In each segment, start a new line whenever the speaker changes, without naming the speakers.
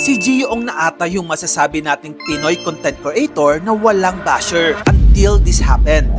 Si Gio-ong na ata yung masasabi nating Pinoy content creator na walang basher until this happened.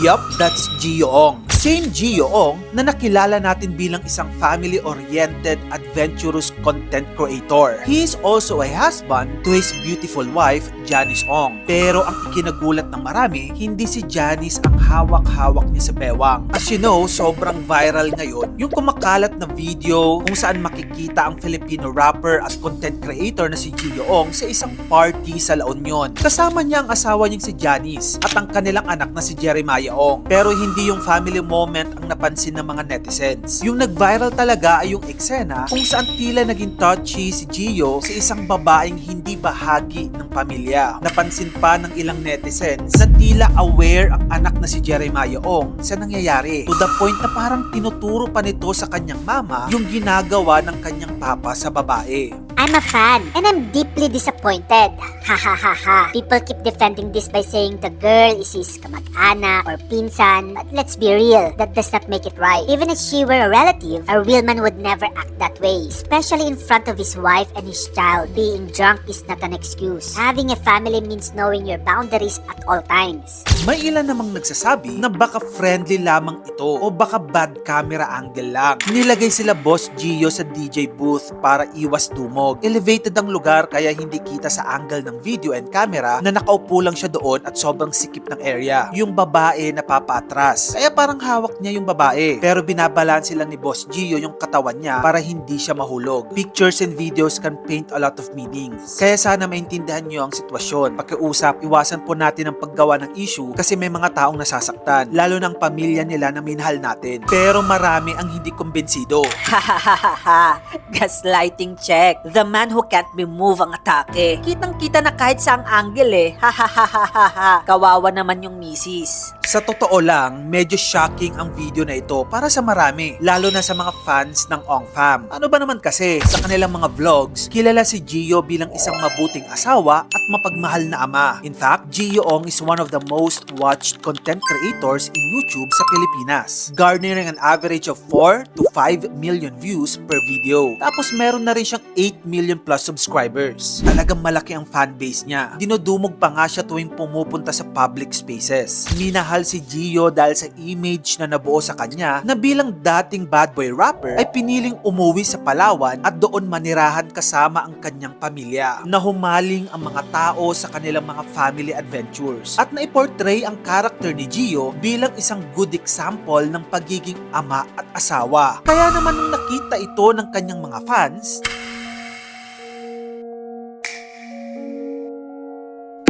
Yup, that's Gio-ong. Same Gio-ong na nakilala natin bilang isang family-oriented, adventurous content creator. He is also a husband to his beautiful wife, Janice Ong. Pero ang ikinagulat ng marami, hindi si Janice ang hawak-hawak niya sa bewang. As you know, sobrang viral ngayon yung kumakalat na video kung saan makikita ang Filipino rapper at content creator na si Gio-ong sa isang party sa La Union. Kasama niya ang asawa niyang si Janice at ang kanilang anak na si Jeremiah Ong. Pero hindi yung family moment ang napansin ng mga netizens. Yung nag-viral talaga ay yung eksena kung saan tila naging touchy si Gio sa isang babaeng hindi bahagi ng pamilya. Napansin pa ng ilang netizens na tila aware ang anak na si Jeremiah Ong sa nangyayari. To the point na parang tinuturo pa nito sa kanyang mama yung ginagawa ng kanyang papa sa babae.
I'm a fan and I'm deeply disappointed. Ha ha ha ha. People keep defending this by saying the girl is his kamag-anak or pinsan, but let's be real, that does not make it right. Even if she were a relative, a real man would never act that way, especially in front of his wife and his child. Being drunk is not an excuse. Having a family means knowing your boundaries at all times.
May ilan namang nagsasabi na baka friendly lamang ito o baka bad camera angle lang. Nilagay sila Boss Gio sa DJ booth para iwas dumog. Elevated ang lugar kaya hindi kita sa angle ng video and camera na nakaupo lang siya doon at sobrang sikip ng area. Yung babae napapatras. Kaya parang hawak niya yung babae. Pero binabalanse lang ni Boss Gio yung katawan niya para hindi siya mahulog. Pictures and videos can paint a lot of meanings. Kaya sana maintindihan niyo ang sitwasyon. Pakiusap, iwasan po natin ang paggawa ng issue kasi may mga taong nasasaktan. Lalo ng pamilya nila na minahal natin. Pero marami ang hindi kumbensido.
Hahaha, gaslighting check. The man who can't be moved ang atake. Kitang-kita na kahit saang angle eh. Hahaha, kawawa naman yung misis.
Sa totoo lang, medyo shocking ang video na ito para sa marami, lalo na sa mga fans ng Ong Fam. Ano ba naman kasi, sa kanilang mga vlogs, kilala si Gio bilang isang mabuting asawa at mapagmahal na ama. In fact, Gio Ong is one of the most watched content creators in YouTube sa Pilipinas, garnering an average of 4 to 5 million views per video. Tapos meron na rin siyang 8 million plus subscribers. Talagang malaki ang fanbase niya. Dinudumog pa nga siya tuwing pumupunta sa public spaces. Minahal si Gio dahil sa image na nabuo sa kanya na bilang dating bad boy rapper ay piniling umuwi sa Palawan at doon manirahan kasama ang kanyang pamilya. Nahumaling ang mga tao sa kanilang mga family adventures at naiportray ang karakter ni Gio bilang isang good example ng pagiging ama at asawa. Kaya naman nung nakita ito ng kanyang mga fans,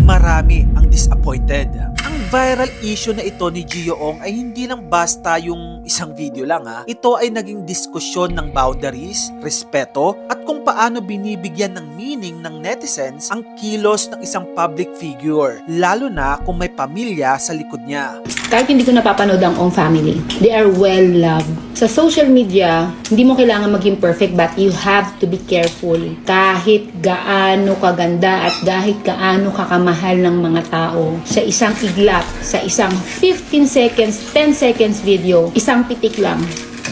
marami ang disappointed. Ang viral issue na ito ni Gio-ong ay hindi lang basta yung isang video lang ha. Ito ay naging diskusyon ng boundaries, respeto, at kung paano binibigyan ng meaning ng netizens ang kilos ng isang public figure, lalo na kung may pamilya sa likod niya.
Kahit hindi ko napapanood ang Ong Family, they are well loved. Sa social media, hindi mo kailangan maging perfect but you have to be careful. Kahit gaano kaganda at kahit gaano kakamahal ng mga tao, sa isang iglap, sa isang 15 seconds, 10 seconds video, isang pitik lang,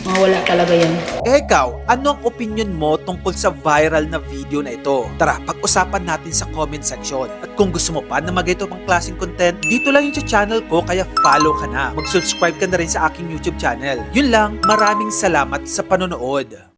mawala talaga yan.
Eh ikaw, ano ang opinion mo tungkol sa viral na video na ito? Tara, pag-usapan natin sa comment section. At kung gusto mo pa na mag-ito pang klaseng content, dito lang yung sa channel ko kaya follow ka na. Mag-subscribe ka na rin sa aking YouTube channel. Yun lang, maraming salamat sa panonood.